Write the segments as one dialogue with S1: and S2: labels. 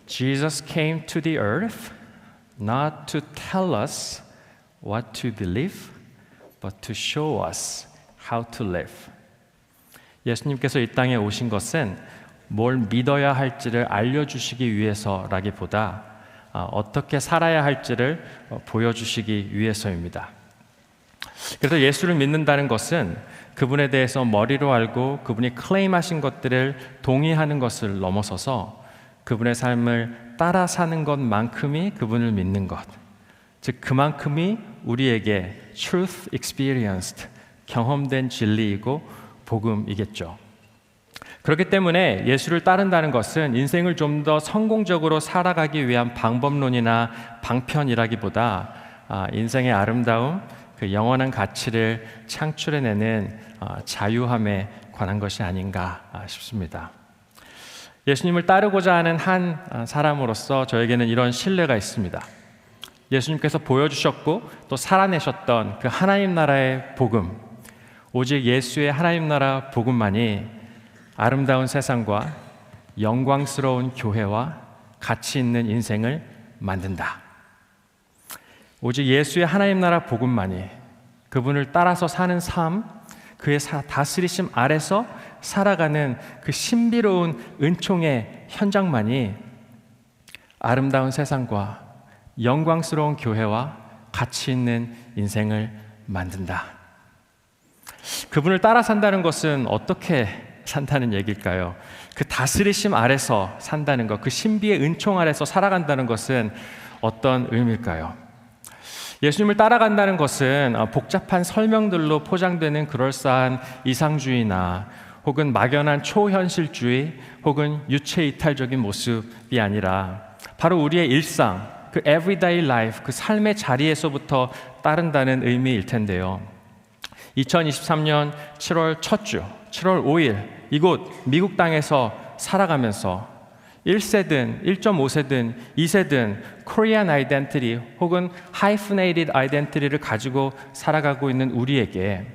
S1: Jesus came to the earth not to tell us what to believe, but to show us how to live. 예수님께서 이 땅에 오신 것은 뭘 믿어야 할지를 알려주시기 위해서라기보다 어떻게 살아야 할지를 보여주시기 위해서입니다. 그래서 예수를 믿는다는 것은 그분에 대해서 머리로 알고 그분이 클레임하신 것들을 동의하는 것을 넘어서서 그분의 삶을 따라 사는 것만큼이 그분을 믿는 것, 즉 그만큼이 우리에게 truth experienced, 경험된 진리이고 복음이겠죠. 그렇기 때문에 예수를 따른다는 것은 인생을 좀 더 성공적으로 살아가기 위한 방법론이나 방편이라기보다 인생의 아름다움, 그 영원한 가치를 창출해내는 자유함에 관한 것이 아닌가 싶습니다. 예수님을 따르고자 하는 한 사람으로서 저에게는 이런 신뢰가 있습니다. 예수님께서 보여주셨고 또 살아내셨던 그 하나님 나라의 복음, 오직 예수의 하나님 나라 복음만이 아름다운 세상과 영광스러운 교회와 가치 있는 인생을 만든다. 오직 예수의 하나님 나라 복음만이, 그분을 따라서 사는 삶, 그의 다스리심 아래서 살아가는 그 신비로운 은총의 현장만이 아름다운 세상과 영광스러운 교회와 가치 있는 인생을 만든다. 그분을 따라 산다는 것은 어떻게 산다는 얘기일까요? 그 다스리심 아래서 산다는 것, 그 신비의 은총 아래서 살아간다는 것은 어떤 의미일까요? 예수님을 따라간다는 것은 복잡한 설명들로 포장되는 그럴싸한 이상주의나 혹은 막연한 초현실주의 혹은 유체이탈적인 모습이 아니라 바로 우리의 일상, 그 everyday life, 그 삶의 자리에서부터 따른다는 의미일 텐데요. 2023년 7월 첫 주, 7월 5일 이곳 미국 땅에서 살아가면서 1세든 1.5세든 2세든 Korean identity 혹은 hyphenated identity를 가지고 살아가고 있는 우리에게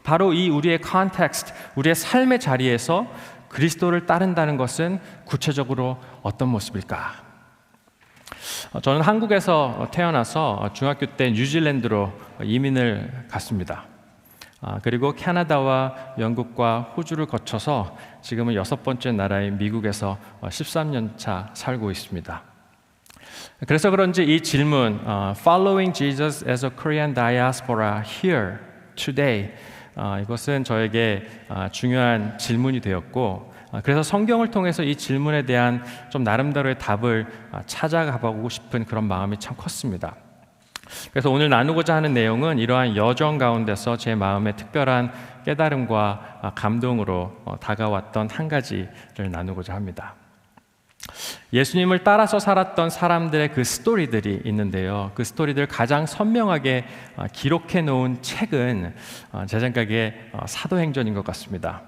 S1: 바로 이 우리의 context, 우리의 삶의 자리에서 그리스도를 따른다는 것은 구체적으로 어떤 모습일까? 저는 한국에서 태어나서 중학교 때 뉴질랜드로 이민을 갔습니다. 그리고 캐나다와 영국과 호주를 거쳐서 지금은 6번째 나라인 미국에서 13년 차 살고 있습니다. 그래서 그런지 이 질문, Following Jesus as a Korean diaspora here today, 이것은 저에게 중요한 질문이 되었고, 그래서 성경을 통해서 이 질문에 대한 좀 나름대로의 답을 찾아가 보고 싶은 그런 마음이 참 컸습니다. 그래서 오늘 나누고자 하는 내용은 이러한 여정 가운데서 제 마음에 특별한 깨달음과 감동으로 다가왔던 한 가지를 나누고자 합니다. 예수님을 따라서 살았던 사람들의 그 스토리들이 있는데요. 그 스토리들을 가장 선명하게 기록해 놓은 책은 제 생각에 사도행전인 것 같습니다.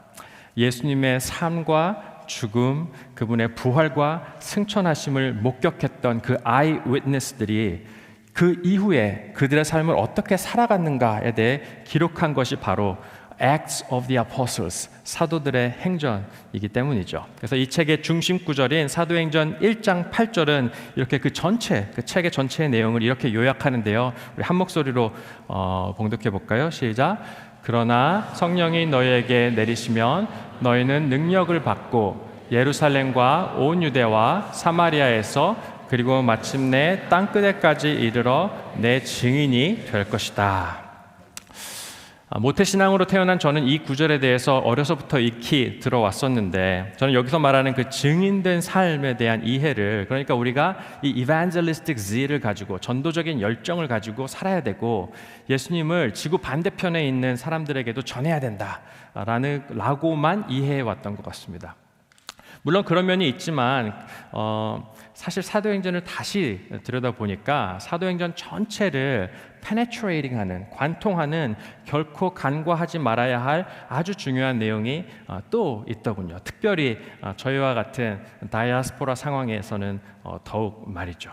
S1: 예수님의 삶과 죽음, 그분의 부활과 승천하심을 목격했던 그 아이 위트니스들이 그 이후에 그들의 삶을 어떻게 살아갔는가에 대해 기록한 것이 바로 Acts of the Apostles, 사도들의 행전이기 때문이죠. 그래서 이 책의 중심 구절인 사도행전 1장 8절은 이렇게 그 책의 전체의 내용을 이렇게 요약하는데요. 우리 한 목소리로 봉독해 볼까요? 시작. 그러나 성령이 너희에게 내리시면 너희는 능력을 받고 예루살렘과 온 유대와 사마리아에서 그리고 마침내 땅끝에까지 이르러 내 증인이 될 것이다. 모태신앙으로 태어난 저는 이 구절에 대해서 어려서부터 익히 들어왔었는데, 저는 여기서 말하는 그 증인된 삶에 대한 이해를, 그러니까 우리가 이 evangelistic zeal을 가지고 전도적인 열정을 가지고 살아야 되고 예수님을 지구 반대편에 있는 사람들에게도 전해야 된다라고만 이해해 왔던 것 같습니다. 물론 그런 면이 있지만 사실 사도행전을 다시 들여다보니까 사도행전 전체를 penetrating하는, 관통하는, 결코 간과하지 말아야 할 아주 중요한 내용이 또 있더군요. 특별히 저희와 같은 다이아스포라 상황에서는 더욱 말이죠.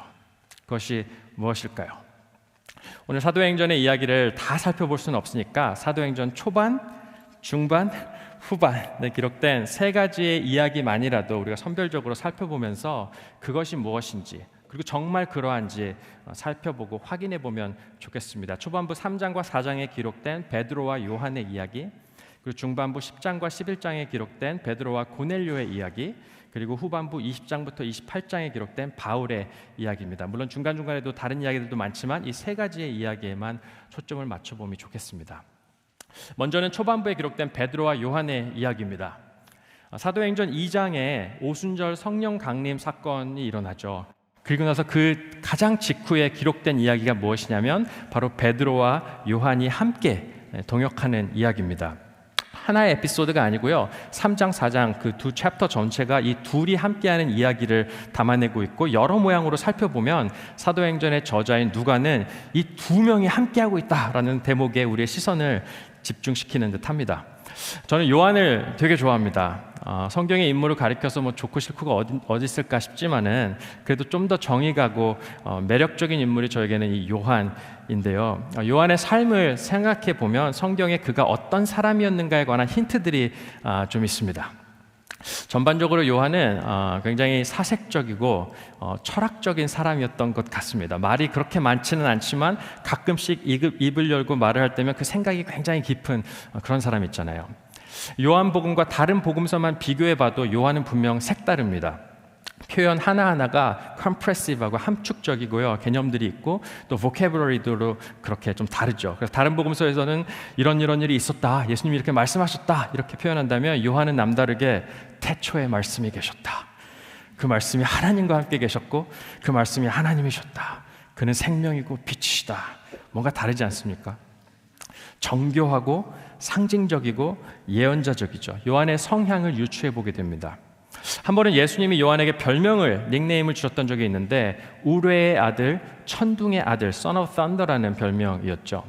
S1: 그것이 무엇일까요? 오늘 사도행전의 이야기를 다 살펴볼 수는 없으니까 사도행전 초반, 중반, 후반에 기록된 세 가지의 이야기만이라도 우리가 선별적으로 살펴보면서 그것이 무엇인지 그리고 정말 그러한지 살펴보고 확인해 보면 좋겠습니다. 초반부 3장과 4장에 기록된 베드로와 요한의 이야기, 그리고 중반부 10장과 11장에 기록된 베드로와 고넬료의 이야기, 그리고 후반부 20장부터 28장에 기록된 바울의 이야기입니다. 물론 중간중간에도 다른 이야기들도 많지만 이 세 가지의 이야기에만 초점을 맞춰보면 좋겠습니다. 먼저는 초반부에 기록된 베드로와 요한의 이야기입니다. 사도행전 2장에 오순절 성령 강림 사건이 일어나죠. 그리고 나서 그 가장 직후에 기록된 이야기가 무엇이냐면 바로 베드로와 요한이 함께 동역하는 이야기입니다. 하나의 에피소드가 아니고요, 3장, 4장 그 두 챕터 전체가 이 둘이 함께하는 이야기를 담아내고 있고, 여러 모양으로 살펴보면 사도행전의 저자인 누가는 이 두 명이 함께하고 있다라는 대목에 우리의 시선을 집중시키는 듯합니다. 저는 요한을 되게 좋아합니다. 성경의 인물을 가리켜서 뭐 좋고 싫고가 어디 있을까 싶지만은 그래도 좀 더 정이 가고 매력적인 인물이 저에게는 이 요한인데요. 요한의 삶을 생각해 보면 성경에 그가 어떤 사람이었는가에 관한 힌트들이 좀 있습니다. 전반적으로 요한은 굉장히 사색적이고 철학적인 사람이었던 것 같습니다. 말이 그렇게 많지는 않지만 가끔씩 입을 열고 말을 할 때면 그 생각이 굉장히 깊은 그런 사람 있잖아요. 요한복음과 다른 복음서만 비교해봐도 요한은 분명 색다릅니다. 표현 하나하나가 컴프레시브하고 함축적이고요, 개념들이 있고 또 vocabulary도 그렇게 좀 다르죠. 그래서 다른 복음서에서는 이런 일이 있었다, 예수님이 이렇게 말씀하셨다 이렇게 표현한다면 요한은 남다르게 태초에 말씀이 계셨다, 그 말씀이 하나님과 함께 계셨고 그 말씀이 하나님이셨다, 그는 생명이고 빛이시다. 뭔가 다르지 않습니까? 정교하고 상징적이고 예언자적이죠. 요한의 성향을 유추해 보게 됩니다. 한 번은 예수님이 요한에게 별명을, 닉네임을 주셨던 적이 있는데 우레의 아들, 천둥의 아들, Son of Thunder라는 별명이었죠.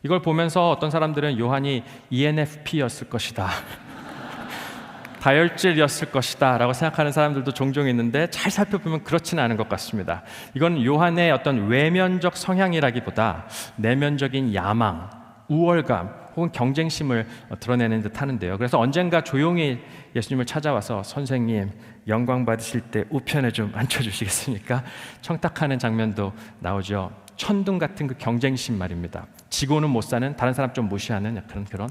S1: 이걸 보면서 어떤 사람들은 요한이 ENFP였을 것이다, 다혈질이었을 것이다 라고 생각하는 사람들도 종종 있는데, 잘 살펴보면 그렇지는 않은 것 같습니다. 이건 요한의 어떤 외면적 성향이라기보다 내면적인 야망, 우월감 혹은 경쟁심을 드러내는 듯 하는데요. 그래서 언젠가 조용히 예수님을 찾아와서 선생님, 영광 받으실 때 우편에 좀 앉혀주시겠습니까? 청탁하는 장면도 나오죠. 천둥 같은 그 경쟁심 말입니다. 지고는 못 사는, 다른 사람 좀 무시하는 약간 그런,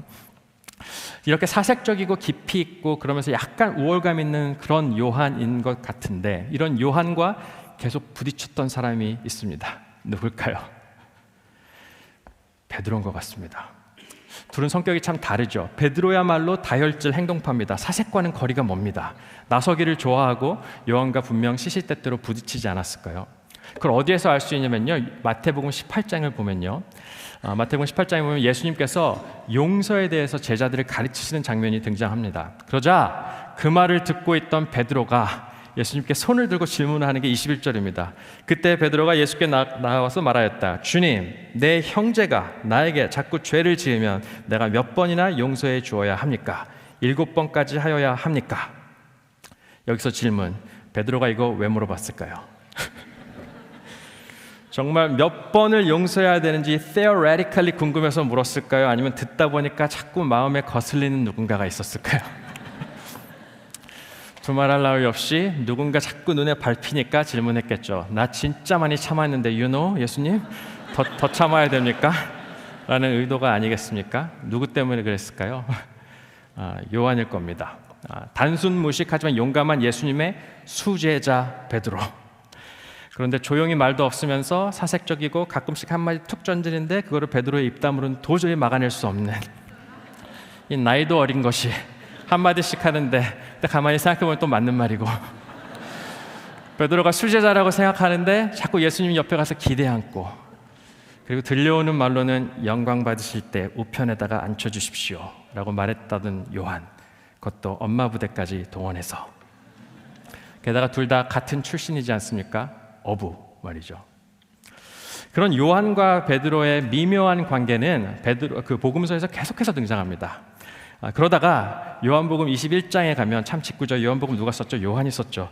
S1: 이렇게 사색적이고 깊이 있고 그러면서 약간 우월감 있는 그런 요한인 것 같은데, 이런 요한과 계속 부딪혔던 사람이 있습니다. 누굴까요? 베드로인 것 같습니다. 둘은 성격이 참 다르죠. 베드로야말로 다혈질 행동파입니다. 사색과는 거리가 멉니다. 나서기를 좋아하고 요한과 분명 시시때때로 부딪히지 않았을까요? 그걸 어디에서 알 수 있냐면요, 마태복음 18장을 보면요, 마태복음 18장에 보면 예수님께서 용서에 대해서 제자들을 가르치시는 장면이 등장합니다. 그러자 그 말을 듣고 있던 베드로가 예수님께 손을 들고 질문을 하는 게 21절입니다. 그때 베드로가 예수께 나와서 말하였다. 주님, 내 형제가 나에게 자꾸 죄를 지으면 내가 몇 번이나 용서해 주어야 합니까? 7번까지 하여야 합니까? 여기서 질문, 베드로가 이거 왜 물어봤을까요? 정말 몇 번을 용서해야 되는지 theoretically 궁금해서 물었을까요? 아니면 듣다 보니까 자꾸 마음에 거슬리는 누군가가 있었을까요? 두말할 나위 없이 누군가 자꾸 눈에 밟히니까 질문했겠죠. 나 진짜 많이 참았는데 you know, 예수님? 더 참아야 됩니까? 라는 의도가 아니겠습니까? 누구 때문에 그랬을까요? 요한일 겁니다. 단순 무식하지만 용감한 예수님의 수제자 베드로. 그런데 조용히 말도 없으면서 사색적이고 가끔씩 한마디 툭 던지는데 그거를 베드로의 입담으로는 도저히 막아낼 수 없는, 이 나이도 어린 것이 한마디씩 하는데 가만히 생각해보면 또 맞는 말이고, 베드로가 수제자라고 생각하는데 자꾸 예수님 옆에 가서 기대 앉고, 그리고 들려오는 말로는 영광 받으실 때 우편에다가 앉혀주십시오 라고 말했다던 요한, 그것도 엄마 부대까지 동원해서, 게다가 둘 다 같은 출신이지 않습니까? 어부 말이죠. 그런 요한과 베드로의 미묘한 관계는 그 복음서에서 계속해서 등장합니다. 그러다가 요한복음 21장에 가면 참 짓궂죠. 요한복음 누가 썼죠? 요한이 썼죠.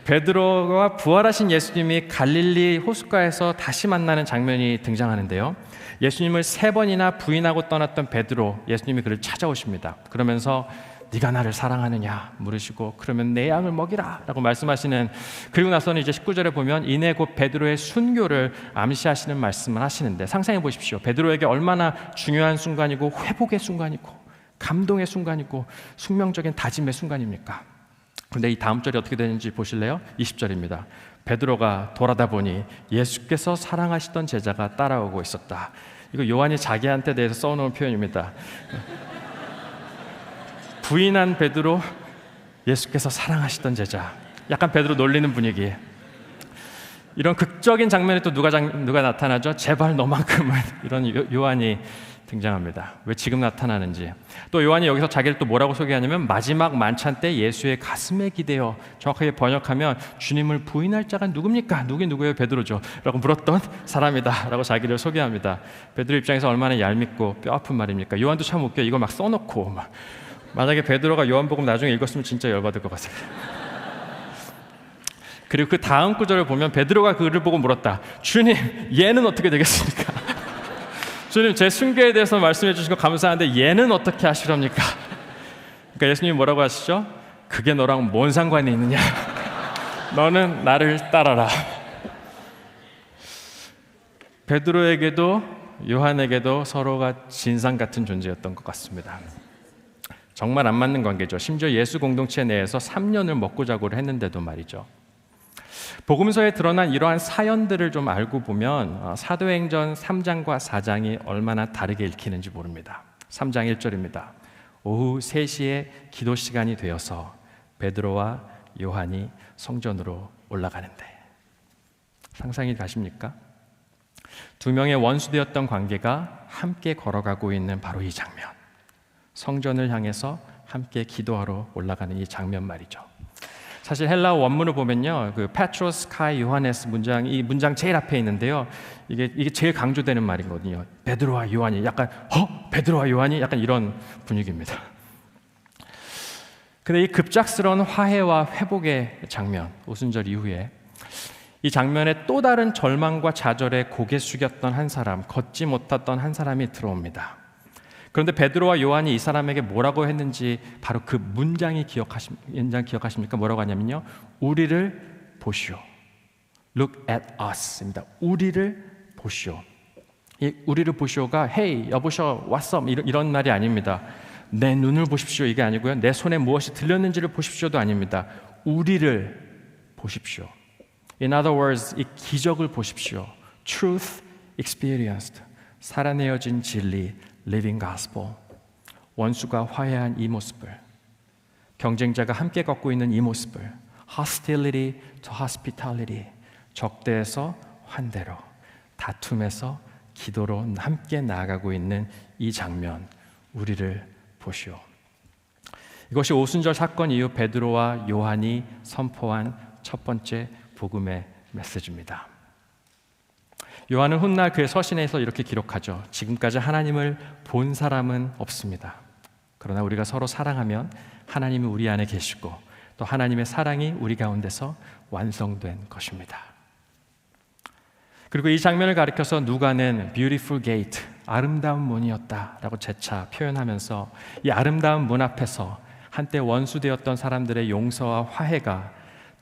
S1: 베드로와 부활하신 예수님이 갈릴리 호숫가에서 다시 만나는 장면이 등장하는데요. 예수님을 3번이나 부인하고 떠났던 베드로, 예수님이 그를 찾아오십니다. 그러면서 네가 나를 사랑하느냐 물으시고, 그러면 내 양을 먹이라 라고 말씀하시는, 그리고 나서는 이제 19절에 보면 이내 곧 베드로의 순교를 암시하시는 말씀을 하시는데, 상상해 보십시오. 베드로에게 얼마나 중요한 순간이고 회복의 순간이고 감동의 순간이고 숙명적인 다짐의 순간입니까? 그런데 이 다음 절이 어떻게 되는지 보실래요? 20절입니다. 베드로가 돌아다 보니 예수께서 사랑하시던 제자가 따라오고 있었다. 이거 요한이 자기한테 대해서 써놓은 표현입니다. 부인한 베드로, 예수께서 사랑하시던 제자. 약간 베드로 놀리는 분위기. 이런 극적인 장면에 또 누가 나타나죠? 제발 너만큼은. 이런 요한이 등장합니다. 왜 지금 나타나는지. 또 요한이 여기서 자기를 또 뭐라고 소개하냐면 마지막 만찬 때 예수의 가슴에 기대어, 정확하게 번역하면 주님을 부인할 자가 누굽니까? 누구예요? 베드로죠 라고 물었던 사람이다 라고 자기를 소개합니다. 베드로 입장에서 얼마나 얄밉고 뼈아픈 말입니까? 요한도 참 웃겨. 이거 막 써놓고 만약에 베드로가 요한복음 나중에 읽었으면 진짜 열받을 것 같아요. 그리고 그 다음 구절을 보면 베드로가 그를 보고 물었다. 주님, 얘는 어떻게 되겠습니까? 주님, 제 순교에 대해서 말씀해 주신 거 감사한데 얘는 어떻게 하시렵니까? 그러니까 예수님이 뭐라고 하시죠? 그게 너랑 뭔 상관이 있느냐? 너는 나를 따라라. 베드로에게도 요한에게도 서로가 진상 같은 존재였던 것 같습니다. 정말 안 맞는 관계죠. 심지어 예수 공동체 내에서 3년을 먹고 자고를 했는데도 말이죠. 복음서에 드러난 이러한 사연들을 좀 알고 보면 사도행전 3장과 4장이 얼마나 다르게 읽히는지 모릅니다. 3장 1절입니다. 오후 3시에 기도 시간이 되어서 베드로와 요한이 성전으로 올라가는데, 상상이 가십니까? 2명의 원수되었던 관계가 함께 걸어가고 있는 바로 이 장면. 성전을 향해서 함께 기도하러 올라가는 이 장면 말이죠. 사실 헬라어 원문을 보면요, 그 페트로스 카이 요하네스 문장, 이 문장 제일 앞에 있는데요, 이게 제일 강조되는 말이거든요. 베드로와 요한이 약간 베드로와 요한이 약간 이런 분위기입니다. 근데 이 급작스러운 화해와 회복의 장면, 오순절 이후에 이 장면에 또 다른 절망과 좌절에 고개 숙였던 한 사람, 걷지 못했던 한 사람이 들어옵니다. 그런데 베드로와 요한이 이 사람에게 뭐라고 했는지 바로 그 문장 기억하십니까? 뭐라고 하냐면요, 우리를 보시오. Look at us입니다. 우리를 보시오. 이 우리를 보시오가 Hey, 여보셔, what's up? 이런 말이 아닙니다. 내 눈을 보십시오 이게 아니고요, 내 손에 무엇이 들렸는지를 보십시오도 아닙니다. 우리를 보십시오. In other words, 이 기적을 보십시오. Truth experienced. 살아내어진 진리, Living Gospel. 원수가 화해한 이 모습을, 경쟁자가 함께 걷고 있는 이 모습을, Hostility to hospitality. 적대에서 환대로, 다툼에서 기도로 함께 나아가고 있는 이 장면, 우리를 보시오. 이것이 오순절 사건 이후 베드로와 요한이 선포한 첫 번째 복음의 메시지입니다. 요한은 훗날 그의 서신에서 이렇게 기록하죠. 지금까지 하나님을 본 사람은 없습니다. 그러나 우리가 서로 사랑하면 하나님이 우리 안에 계시고 또 하나님의 사랑이 우리 가운데서 완성된 것입니다. 그리고 이 장면을 가리켜서 누가는 beautiful gate, 아름다운 문이었다라고 재차 표현하면서 이 아름다운 문 앞에서 한때 원수되었던 사람들의 용서와 화해가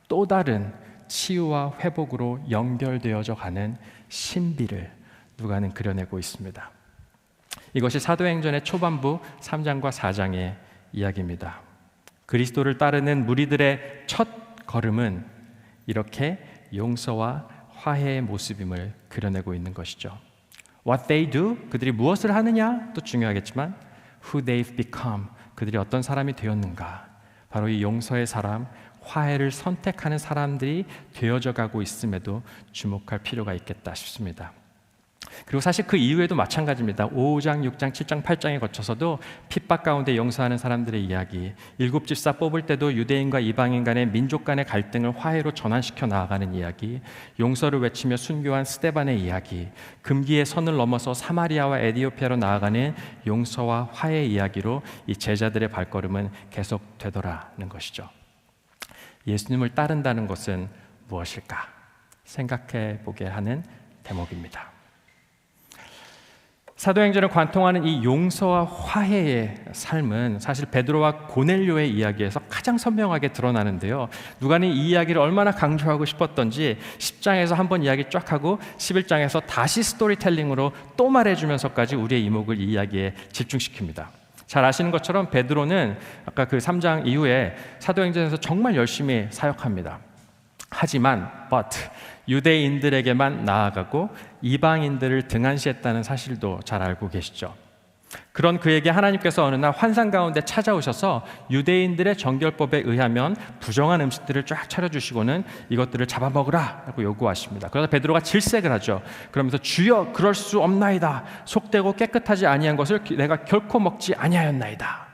S1: 또 다른 치유와 회복으로 연결되어져 가는 신비를 누가는 그려내고 있습니다. 이것이 사도행전의 초반부 3장과 4장의 이야기입니다. 그리스도를 따르는 무리들의 첫 걸음은 이렇게 용서와 화해의 모습임을 그려내고 있는 것이죠. What they do, 그들이 무엇을 하느냐도 중요하겠지만 who they've become, 그들이 어떤 사람이 되었는가, 바로 이 용서의 사람, 화해를 선택하는 사람들이 되어져 가고 있음에도 주목할 필요가 있겠다 싶습니다. 그리고 사실 그 이후에도 마찬가지입니다. 5장, 6장, 7장, 8장에 거쳐서도 핍박 가운데 용서하는 사람들의 이야기, 일곱 집사 뽑을 때도 유대인과 이방인 간의 민족 간의 갈등을 화해로 전환시켜 나아가는 이야기, 용서를 외치며 순교한 스데반의 이야기, 금기의 선을 넘어서 사마리아와 에디오피아로 나아가는 용서와 화해의 이야기로 이 제자들의 발걸음은 계속되더라는 것이죠. 예수님을 따른다는 것은 무엇일까? 생각해 보게 하는 대목입니다. 사도행전을 관통하는 이 용서와 화해의 삶은 사실 베드로와 고넬료의 이야기에서 가장 선명하게 드러나는데요. 누가는 이 이야기를 얼마나 강조하고 싶었던지 10장에서 한번 이야기 쫙 하고 11장에서 다시 스토리텔링으로 또 말해주면서까지 우리의 이목을 이 이야기에 집중시킵니다. 잘 아시는 것처럼 베드로는 아까 그 3장 이후에 사도행전에서 정말 열심히 사역합니다. 하지만 유대인들에게만 나아가고 이방인들을 등한시했다는 사실도 잘 알고 계시죠. 그런 그에게 하나님께서 어느 날 환상 가운데 찾아오셔서 유대인들의 정결법에 의하면 부정한 음식들을 쫙 차려주시고는 이것들을 잡아먹으라 라고 요구하십니다. 그러다 베드로가 질색을 하죠. 그러면서 주여 그럴 수 없나이다. 속되고 깨끗하지 아니한 것을 내가 결코 먹지 아니하였나이다.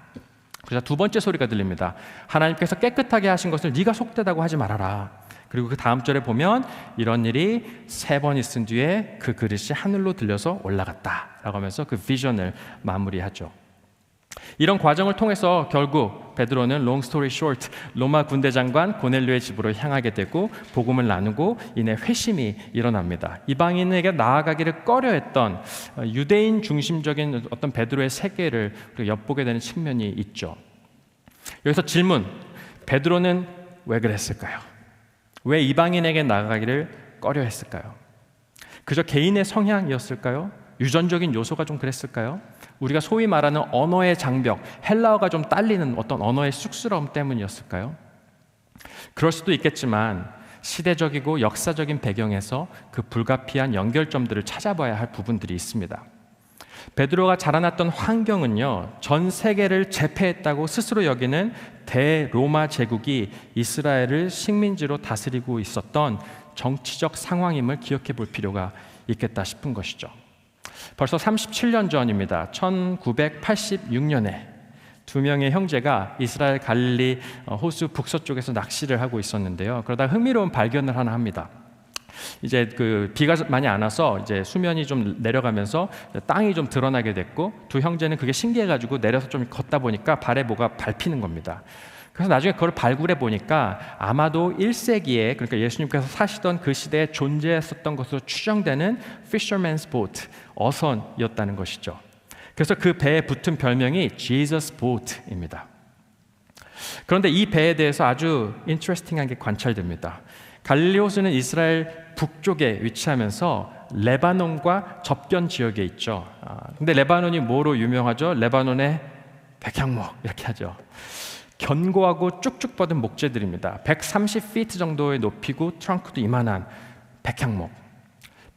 S1: 그래서 두 번째 소리가 들립니다. 하나님께서 깨끗하게 하신 것을 네가 속되다고 하지 말아라. 그리고 그 다음 절에 보면 이런 일이 3번 있은 뒤에 그 그릇이 하늘로 들려서 올라갔다 라고 하면서 그 비전을 마무리하죠. 이런 과정을 통해서 결국 베드로는 long story short 로마 군대 장관 고넬료의 집으로 향하게 되고 복음을 나누고 이내 회심이 일어납니다. 이방인에게 나아가기를 꺼려했던 유대인 중심적인 어떤 베드로의 세계를 엿보게 되는 측면이 있죠. 여기서 질문, 베드로는 왜 그랬을까요? 왜 이방인에게 나아가기를 꺼려했을까요? 그저 개인의 성향이었을까요? 유전적인 요소가 좀 그랬을까요? 우리가 소위 말하는 언어의 장벽, 헬라어가 좀 딸리는 어떤 언어의 쑥스러움 때문이었을까요? 그럴 수도 있겠지만 시대적이고 역사적인 배경에서 그 불가피한 연결점들을 찾아봐야 할 부분들이 있습니다. 베드로가 자라났던 환경은요, 전 세계를 제패했다고 스스로 여기는 대로마 제국이 이스라엘을 식민지로 다스리고 있었던 정치적 상황임을 기억해 볼 필요가 있겠다 싶은 것이죠. 벌써 37년 전입니다. 1986년에 두 명의 형제가 이스라엘 갈릴리 호수 북서쪽에서 낚시를 하고 있었는데요. 그러다 흥미로운 발견을 하나 합니다. 이제 그 비가 많이 안 와서 이제 수면이 좀 내려가면서 땅이 좀 드러나게 됐고 두 형제는 그게 신기해가지고 내려서 좀 걷다 보니까 발에 뭐가 밟히는 겁니다. 그래서 나중에 그걸 발굴해 보니까 아마도 1세기에 그러니까 예수님께서 사시던 그 시대에 존재했었던 것으로 추정되는 fisherman's boat, 어선이었다는 것이죠. 그래서 그 배에 붙은 별명이 Jesus Boat입니다. 그런데 이 배에 대해서 아주 인트레스팅한 게 관찰됩니다. 갈릴리 호수는 이스라엘 북쪽에 위치하면서 레바논과 접견 지역에 있죠. 근데 레바논이 뭐로 유명하죠? 레바논의 백향목 이렇게 하죠. 견고하고 쭉쭉 뻗은 목재들입니다. 130피트 정도의 높이고 트렁크도 이만한 백향목.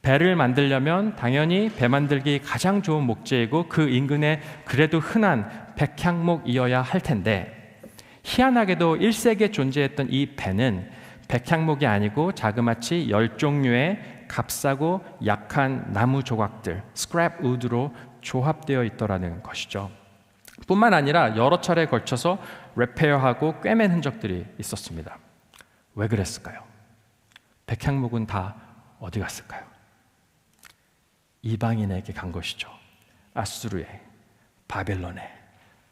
S1: 배를 만들려면 당연히 배 만들기 가장 좋은 목재이고 그 인근에 그래도 흔한 백향목이어야 할 텐데 희한하게도 1세기에 존재했던 이 배는 백향목이 아니고 자그마치 10종류의 값싸고 약한 나무 조각들, 스크랩 우드로 조합되어 있더라는 것이죠. 뿐만 아니라 여러 차례에 걸쳐서 리페어하고 꿰맨 흔적들이 있었습니다. 왜 그랬을까요? 백향목은 다 어디 갔을까요? 이방인에게 간 것이죠. 아수르에, 바벨론에,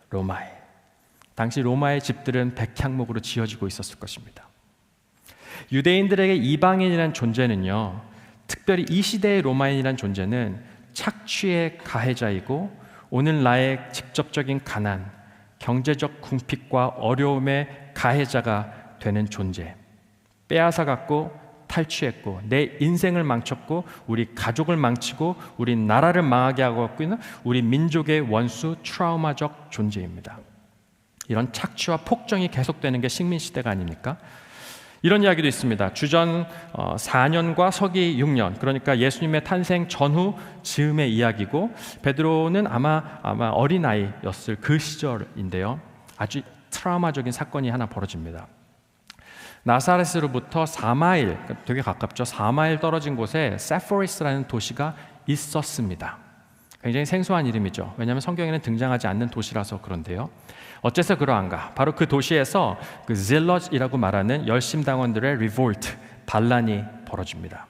S1: 로마에. 당시 로마의 집들은 백향목으로 지어지고 있었을 것입니다. 유대인들에게 이방인이라는 존재는요, 특별히 이 시대의 로마인이라는 존재는 착취의 가해자이고 오늘날의 직접적인 가난, 경제적 궁핍과 어려움의 가해자가 되는 존재. 빼앗아갔고 탈취했고 내 인생을 망쳤고 우리 가족을 망치고 우리 나라를 망하게 하고 있는 우리 민족의 원수 트라우마적 존재입니다. 이런 착취와 폭정이 계속되는 게 식민시대가 아닙니까? 이런 이야기도 있습니다. 주전 4년과 서기 6년, 그러니까 예수님의 탄생 전후 즈음의 이야기고 베드로는 아마 어린아이였을 그 시절인데요. 아주 트라우마적인 사건이 하나 벌어집니다. 나사렛으로부터 4마일, 되게 가깝죠. 4마일 떨어진 곳에 세포리스라는 도시가 있었습니다. 굉장히 생소한 이름이죠. 왜냐하면 성경에는 등장하지 않는 도시라서 그런데요. 어째서 그러한가? 바로 그 도시에서 그 질럿이라고 말하는 열심당원들의 리볼트, 반란이 벌어집니다.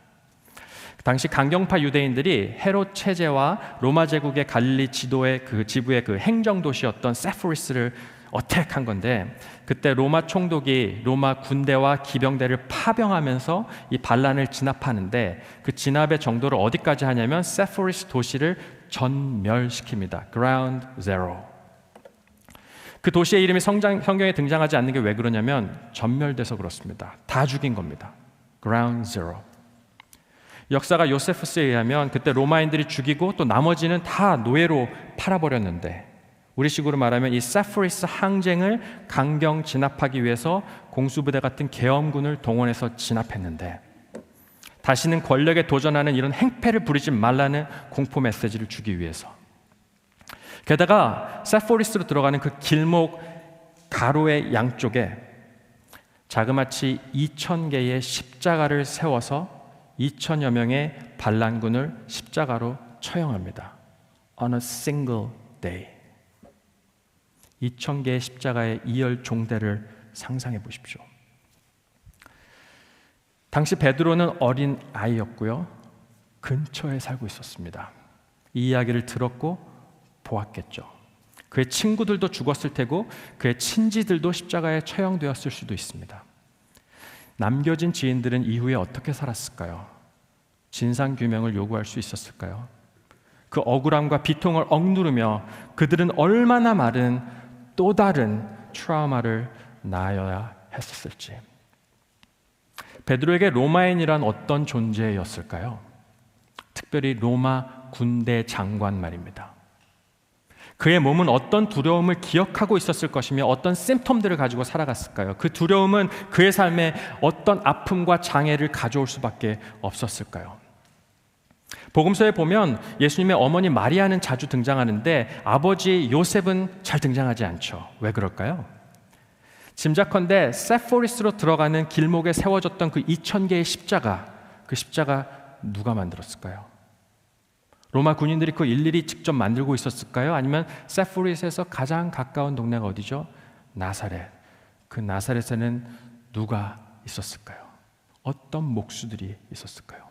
S1: 당시 강경파 유대인들이 헤롯 체제와 로마 제국의 갈릴리 지도의 그 지부의 그 행정 도시였던 세포리스를 어택한 건데, 그때 로마 총독이 로마 군대와 기병대를 파병하면서 이 반란을 진압하는데, 그 진압의 정도를 어디까지 하냐면 세포리스 도시를 전멸시킵니다. Ground Zero. 그 도시의 이름이 성경에 등장하지 않는 게 왜 그러냐면 전멸돼서 그렇습니다. 다 죽인 겁니다. Ground Zero. 역사가 요세푸스에 의하면 그때 로마인들이 죽이고 또 나머지는 다 노예로 팔아버렸는데, 우리식으로 말하면 이 세포리스 항쟁을 강경 진압하기 위해서 공수부대 같은 계엄군을 동원해서 진압했는데, 다시는 권력에 도전하는 이런 행패를 부리지 말라는 공포 메시지를 주기 위해서. 게다가 세포리스로 들어가는 그 길목 가로의 양쪽에 자그마치 2,000개의 십자가를 세워서 2,000여 명의 반란군을 십자가로 처형합니다. On a single day. 2,000개의 십자가의 이열 종대를 상상해 보십시오. 당시 베드로는 어린 아이였고요. 근처에 살고 있었습니다. 이 이야기를 들었고 보았겠죠. 그의 친구들도 죽었을 테고 그의 친지들도 십자가에 처형되었을 수도 있습니다. 남겨진 지인들은 이후에 어떻게 살았을까요? 진상규명을 요구할 수 있었을까요? 그 억울함과 비통을 억누르며 그들은 얼마나 많은 또 다른 트라우마를 낳아야 했었을지. 베드로에게 로마인이란 어떤 존재였을까요? 특별히 로마 군대 장관 말입니다. 그의 몸은 어떤 두려움을 기억하고 있었을 것이며 어떤 심텀들을 가지고 살아갔을까요? 그 두려움은 그의 삶에 어떤 아픔과 장애를 가져올 수밖에 없었을까요? 복음서에 보면 예수님의 어머니 마리아는 자주 등장하는데 아버지 요셉은 잘 등장하지 않죠. 왜 그럴까요? 짐작컨대 세포리스로 들어가는 길목에 세워졌던 그 2,000개의 십자가, 그 십자가 누가 만들었을까요? 로마 군인들이 그 일일이 직접 만들고 있었을까요? 아니면 세포리스에서 가장 가까운 동네가 어디죠? 나사렛. 그 나사렛에는 누가 있었을까요? 어떤 목수들이 있었을까요?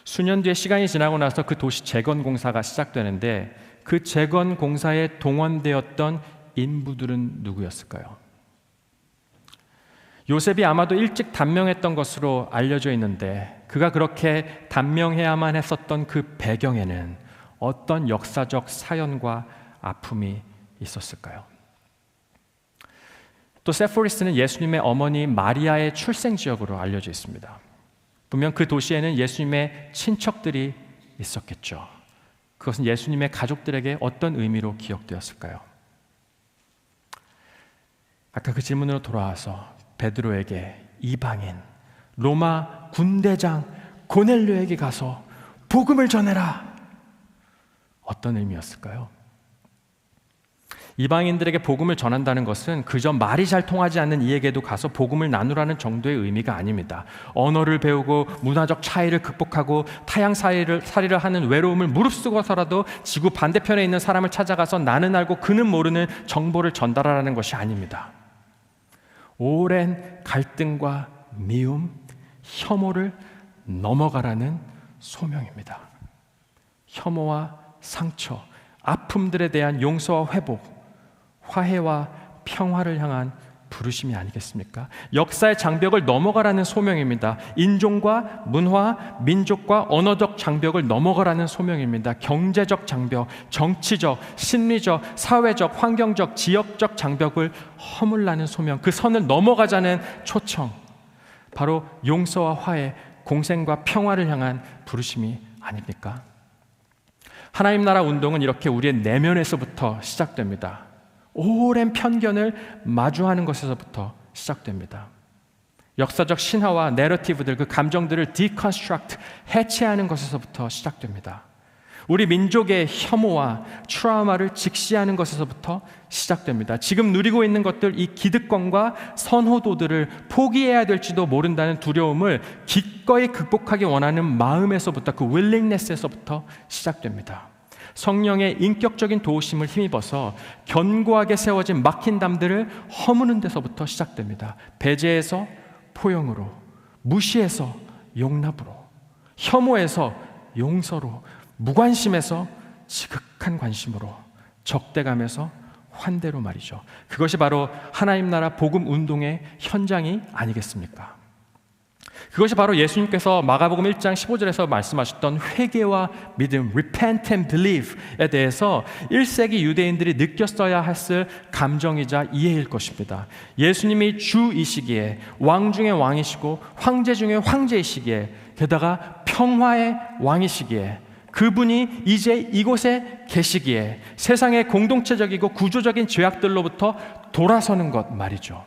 S1: 수년 뒤에 시간이 지나고 나서 그 도시 재건 공사가 시작되는데 그 재건 공사에 동원되었던 인부들은 누구였을까요? 요셉이 아마도 일찍 단명했던 것으로 알려져 있는데 그가 그렇게 단명해야만 했었던 그 배경에는 어떤 역사적 사연과 아픔이 있었을까요? 또 세포리스는 예수님의 어머니 마리아의 출생 지역으로 알려져 있습니다. 분명 그 도시에는 예수님의 친척들이 있었겠죠. 그것은 예수님의 가족들에게 어떤 의미로 기억되었을까요? 아까 그 질문으로 돌아와서 베드로에게 이방인 로마 군대장 고넬료에게 가서 복음을 전해라. 어떤 의미였을까요? 이방인들에게 복음을 전한다는 것은 그저 말이 잘 통하지 않는 이에게도 가서 복음을 나누라는 정도의 의미가 아닙니다. 언어를 배우고 문화적 차이를 극복하고 타향살이를 하는 외로움을 무릅쓰고서라도 지구 반대편에 있는 사람을 찾아가서 나는 알고 그는 모르는 정보를 전달하라는 것이 아닙니다. 오랜 갈등과 미움, 혐오를 넘어가라는 소명입니다. 혐오와 상처, 아픔들에 대한 용서와 회복, 화해와 평화를 향한 부르심이 아니겠습니까? 역사의 장벽을 넘어가라는 소명입니다. 인종과 문화, 민족과 언어적 장벽을 넘어가라는 소명입니다. 경제적 장벽, 정치적, 심리적, 사회적, 환경적, 지역적 장벽을 허물라는 소명, 그 선을 넘어가자는 초청, 바로 용서와 화해, 공생과 평화를 향한 부르심이 아닙니까? 하나님 나라 운동은 이렇게 우리의 내면에서부터 시작됩니다. 오랜 편견을 마주하는 것에서부터 시작됩니다. 역사적 신화와 내러티브들, 그 감정들을 디컨스트럭트, 해체하는 것에서부터 시작됩니다. 우리 민족의 혐오와 트라우마를 직시하는 것에서부터 시작됩니다. 지금 누리고 있는 것들, 이 기득권과 선호도들을 포기해야 될지도 모른다는 두려움을 기꺼이 극복하기 원하는 마음에서부터, 그 willingness에서부터 시작됩니다. 성령의 인격적인 도우심을 힘입어서 견고하게 세워진 막힌 담들을 허무는 데서부터 시작됩니다. 배제에서 포용으로, 무시에서 용납으로, 혐오에서 용서로, 무관심에서 지극한 관심으로, 적대감에서 환대로 말이죠. 그것이 바로 하나님 나라 복음 운동의 현장이 아니겠습니까? 그것이 바로 예수님께서 마가복음 1장 15절에서 말씀하셨던 회개와 믿음, repent and believe에 대해서 1세기 유대인들이 느꼈어야 했을 감정이자 이해일 것입니다. 예수님이 주이시기에, 왕 중의 왕이시고 황제 중의 황제이시기에, 게다가 평화의 왕이시기에, 그분이 이제 이곳에 계시기에 세상의 공동체적이고 구조적인 죄악들로부터 돌아서는 것 말이죠.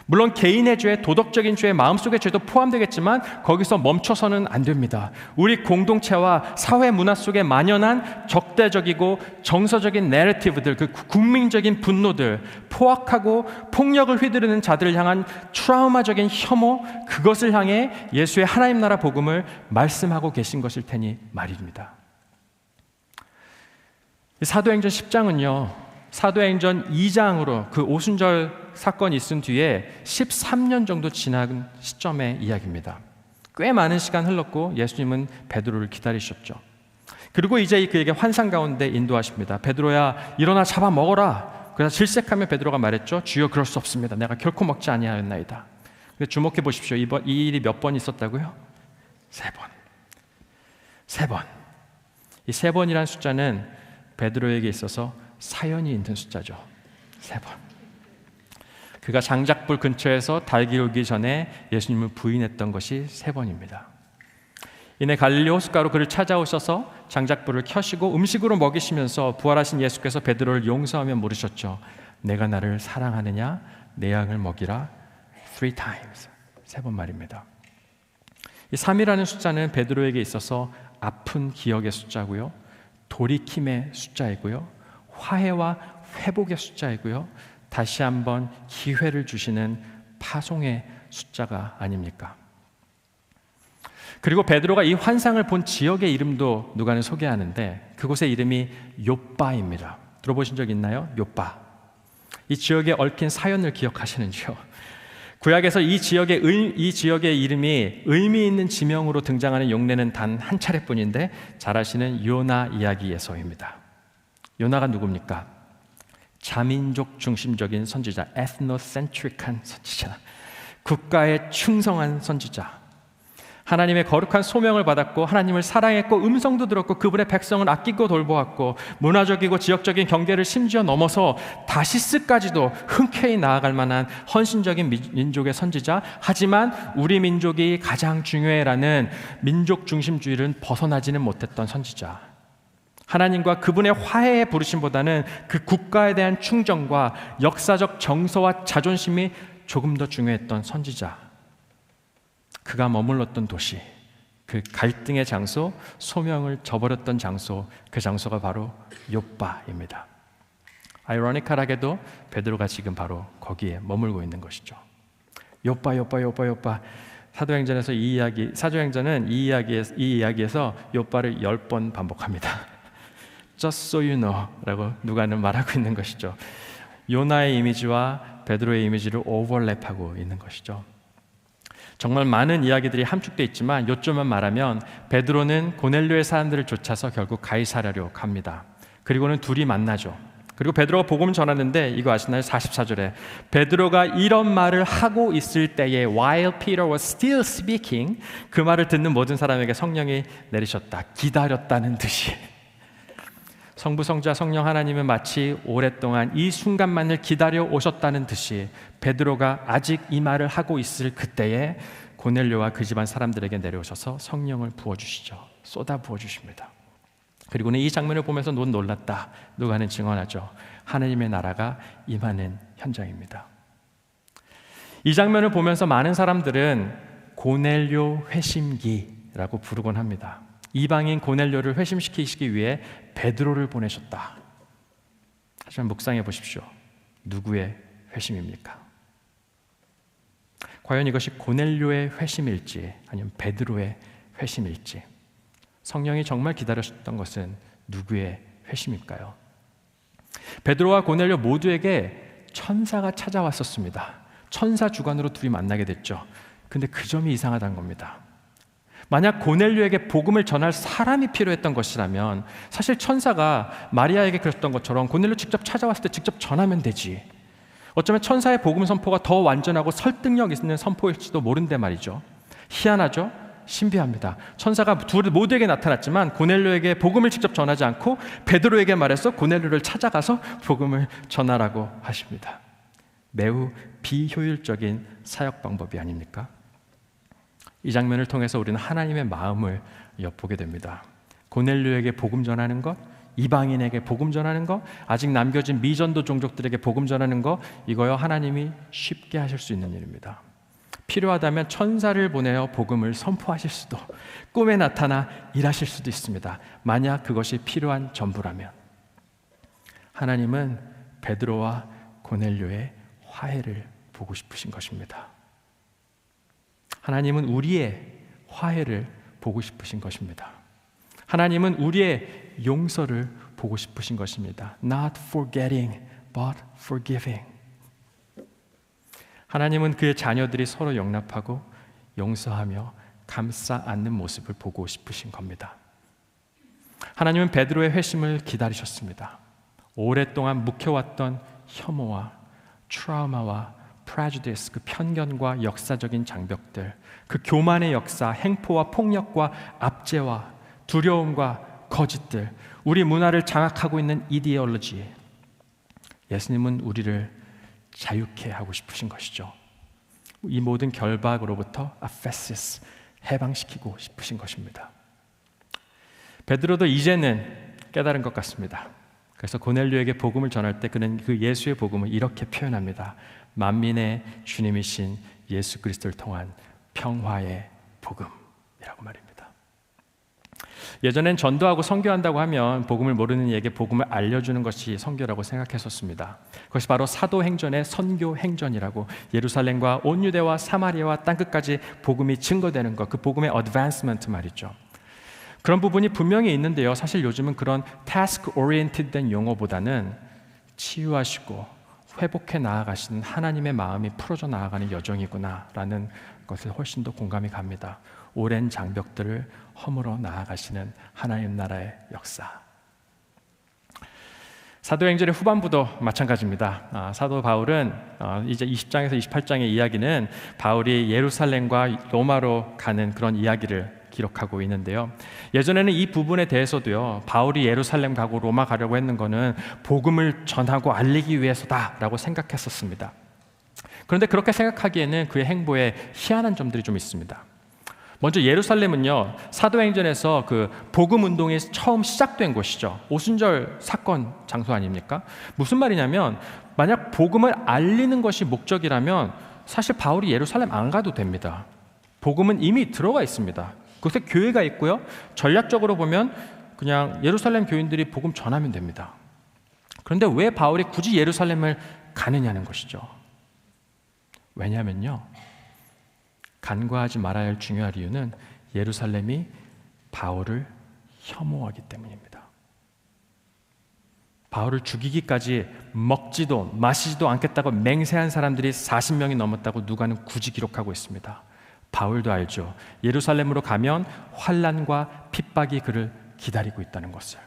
S1: 물론 개인의 죄, 도덕적인 죄, 마음속의 죄도 포함되겠지만 거기서 멈춰서는 안 됩니다. 우리 공동체와 사회 문화 속에 만연한 적대적이고 정서적인 내러티브들, 그 국민적인 분노들, 포악하고 폭력을 휘두르는 자들을 향한 트라우마적인 혐오, 그것을 향해 예수의 하나님 나라 복음을 말씀하고 계신 것일 테니 말입니다. 사도행전 10장은요 사도행전 2장으로 그 오순절 사건이 있은 뒤에 13년 정도 지난 시점의 이야기입니다. 꽤 많은 시간 흘렀고 예수님은 베드로를 기다리셨죠. 그리고 이제 그에게 환상 가운데 인도하십니다. 베드로야, 일어나 잡아 먹어라. 그래서 질색하며 베드로가 말했죠. 주여, 그럴 수 없습니다. 내가 결코 먹지 아니하였나이다. 주목해 보십시오. 이 일이 몇 번 있었다고요? 3번. 3번. 이 3번이라는 숫자는 베드로에게 있어서 사연이 있는 숫자죠. 3번. 그가 장작불 근처에서 달 기울기 전에 예수님을 부인했던 것이 3번입니다. 이내 갈릴리 호숫가로 그를 찾아오셔서 장작불을 켜시고 음식으로 먹이시면서 부활하신 예수께서 베드로를 용서하며 물으셨죠. 내가 나를 사랑하느냐? 내 양을 먹이라. 3 times. 3번 말입니다. 이 3이라는 숫자는 베드로에게 있어서 아픈 기억의 숫자고요, 돌이킴의 숫자이고요, 화해와 회복의 숫자이고요, 다시 한번 기회를 주시는 파송의 숫자가 아닙니까? 그리고 베드로가 이 환상을 본 지역의 이름도 누가는 소개하는데 그곳의 이름이 욥바입니다. 들어보신 적 있나요? 욥바. 이 지역에 얽힌 사연을 기억하시는지요? 구약에서 이 지역의 이름이 의미 있는 지명으로 등장하는 용례는 단 한 차례뿐인데 잘 아시는 요나 이야기에서입니다. 요나가 누굽니까? 자민족 중심적인 선지자, ethnocentric한 선지자, 국가에 충성한 선지자, 하나님의 거룩한 소명을 받았고 하나님을 사랑했고 음성도 들었고 그분의 백성을 아끼고 돌보았고 문화적이고 지역적인 경계를 심지어 넘어서 다시스까지도 흔쾌히 나아갈 만한 헌신적인 민족의 선지자, 하지만 우리 민족이 가장 중요해라는 민족 중심주의를 벗어나지는 못했던 선지자, 하나님과 그분의 화해의 부르심보다는 그 국가에 대한 충정과 역사적 정서와 자존심이 조금 더 중요했던 선지자, 그가 머물렀던 도시, 그 갈등의 장소, 소명을 저버렸던 장소, 그 장소가 바로 욥바입니다. 아이러니컬하게도 베드로가 지금 바로 거기에 머물고 있는 것이죠. 욥바. 사도행전에서 사도행전은 이 이야기에서 욥바를 10번 반복합니다. Just so you know 라고 누가는 말하고 있는 것이죠. 요나의 이미지와 베드로의 이미지를 오버랩하고 있는 것이죠. 정말 많은 이야기들이 함축되어 있지만 요점만 말하면 베드로는 고넬료의 사람들을 쫓아서 결국 가이사랴로 갑니다. 그리고는 둘이 만나죠. 그리고 베드로가 복음을 전하는데 이거 아시나요? 44절에 베드로가 이런 말을 하고 있을 때에 while Peter was still speaking, 그 말을 듣는 모든 사람에게 성령이 내리셨다. 기다렸다는 듯이. 성부, 성자, 성령 하나님은 마치 오랫동안 이 순간만을 기다려 오셨다는 듯이 베드로가 아직 이 말을 하고 있을 그때에 고넬료와 그 집안 사람들에게 내려오셔서 성령을 부어주시죠. 쏟아 부어주십니다. 그리고는 이 장면을 보면서 놀랐다. 누가는 증언하죠. 하나님의 나라가 임하는 현장입니다. 이 장면을 보면서 많은 사람들은 고넬료 회심기라고 부르곤 합니다. 이방인 고넬료를 회심시키시기 위해 베드로를 보내셨다. 하지만 묵상해 보십시오. 누구의 회심입니까? 과연 이것이 고넬료의 회심일지 아니면 베드로의 회심일지, 성령이 정말 기다리셨던 것은 누구의 회심일까요? 베드로와 고넬료 모두에게 천사가 찾아왔었습니다. 천사 주관으로 둘이 만나게 됐죠. 근데 그 점이 이상하다는 겁니다. 만약 고넬료에게 복음을 전할 사람이 필요했던 것이라면 사실 천사가 마리아에게 그랬던 것처럼 고넬료 직접 찾아왔을 때 직접 전하면 되지. 어쩌면 천사의 복음 선포가 더 완전하고 설득력 있는 선포일지도 모른데 말이죠. 희한하죠? 신비합니다. 천사가 모두에게 나타났지만 고넬료에게 복음을 직접 전하지 않고 베드로에게 말해서 고넬료를 찾아가서 복음을 전하라고 하십니다. 매우 비효율적인 사역 방법이 아닙니까? 이 장면을 통해서 우리는 하나님의 마음을 엿보게 됩니다. 고넬료에게 복음 전하는 것, 이방인에게 복음 전하는 것, 아직 남겨진 미전도 종족들에게 복음 전하는 것, 이거요 하나님이 쉽게 하실 수 있는 일입니다. 필요하다면 천사를 보내어 복음을 선포하실 수도, 꿈에 나타나 일하실 수도 있습니다. 만약 그것이 필요한 전부라면. 하나님은 베드로와 고넬료의 화해를 보고 싶으신 것입니다. 하나님은 우리의 화해를 보고 싶으신 것입니다. 하나님은 우리의 용서를 보고 싶으신 것입니다. Not forgetting, but forgiving. 하나님은 그의 자녀들이 서로 용납하고 용서하며 감싸 안는 모습을 보고 싶으신 겁니다. 하나님은 베드로의 회심을 기다리셨습니다. 오랫동안 묵혀왔던 혐오와 트라우마와 prejudice, 그 편견과 역사적인 장벽들, 그 교만의 역사, 행포와 폭력과 압제와 두려움과 거짓들, 우리 문화를 장악하고 있는 이데올로지, 예수님은 우리를 자유케 하고 싶으신 것이죠. 이 모든 결박으로부터 아페시스, 해방시키고 싶으신 것입니다. 베드로도 이제는 깨달은 것 같습니다. 그래서 고넬료에게 복음을 전할 때 그는 그 예수의 복음을 이렇게 표현합니다. 만민의 주님이신 예수 그리스도를 통한 평화의 복음이라고 말입니다. 예전엔 전도하고 선교한다고 하면 복음을 모르는 이에게 복음을 알려주는 것이 선교라고 생각했었습니다. 그것이 바로 사도행전의 선교행전이라고, 예루살렘과 온 유대와 사마리아와 땅끝까지 복음이 증거되는 것, 그 복음의 어드밴스먼트 말이죠. 그런 부분이 분명히 있는데요, 사실 요즘은 그런 task oriented 된 용어보다는 치유하시고 회복해 나아가시는 하나님의 마음이 풀어져 나아가는 여정이구나라는 것을 훨씬 더 공감이 갑니다. 오랜 장벽들을 허물어 나아가시는 하나님 나라의 역사. 사도행전의 후반부도 마찬가지입니다. 사도 바울은 이제 20장에서 28장의 이야기는 바울이 예루살렘과 로마로 가는 그런 이야기를 기록하고 있는데요. 예전에는 이 부분에 대해서도요, 바울이 예루살렘 가고 로마 가려고 했는 거는 복음을 전하고 알리기 위해서다라고 생각했었습니다. 그런데 그렇게 생각하기에는 그의 행보에 희한한 점들이 좀 있습니다. 먼저 예루살렘은요, 사도행전에서 그 복음 운동이 처음 시작된 곳이죠. 오순절 사건 장소 아닙니까? 무슨 말이냐면, 만약 복음을 알리는 것이 목적이라면 사실 바울이 예루살렘 안 가도 됩니다. 복음은 이미 들어가 있습니다. 그곳에 교회가 있고요, 전략적으로 보면 그냥 예루살렘 교인들이 복음 전하면 됩니다. 그런데 왜 바울이 굳이 예루살렘을 가느냐는 것이죠. 왜냐하면요, 간과하지 말아야 할 중요한 이유는 예루살렘이 바울을 혐오하기 때문입니다. 바울을 죽이기까지 먹지도 마시지도 않겠다고 맹세한 사람들이 40명이 넘었다고 누가는 굳이 기록하고 있습니다. 바울도 알죠. 예루살렘으로 가면 환난과 핍박이 그를 기다리고 있다는 것을.